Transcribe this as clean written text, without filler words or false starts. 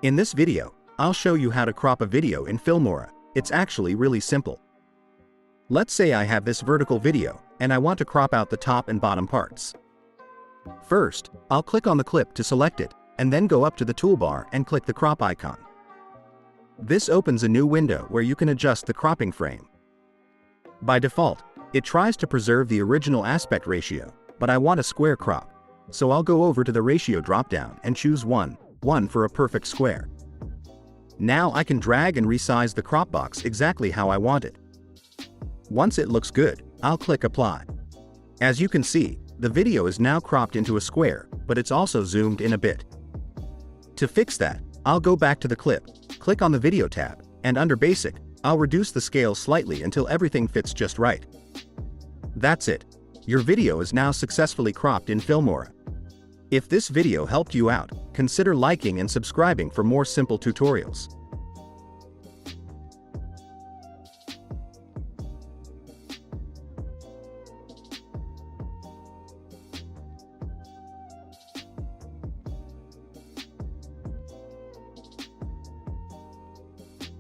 In this video, I'll show you how to crop a video in Filmora. It's actually really simple. Let's say I have this vertical video, and I want to crop out the top and bottom parts. First, I'll click on the clip to select it, and then go up to the toolbar and click the crop icon. This opens a new window where you can adjust the cropping frame. By default, it tries to preserve the original aspect ratio, but I want a square crop, so I'll go over to the ratio dropdown and choose 1:1 for a perfect square. Now I can drag and resize the crop box exactly how I want it. Once it looks good, I'll click Apply. As you can see, the video is now cropped into a square, but it's also zoomed in a bit. To fix that, I'll go back to the clip, click on the Video tab, and under Basic, I'll reduce the scale slightly until everything fits just right. That's it. Your video is now successfully cropped in Filmora. If this video helped you out, consider liking and subscribing for more simple tutorials.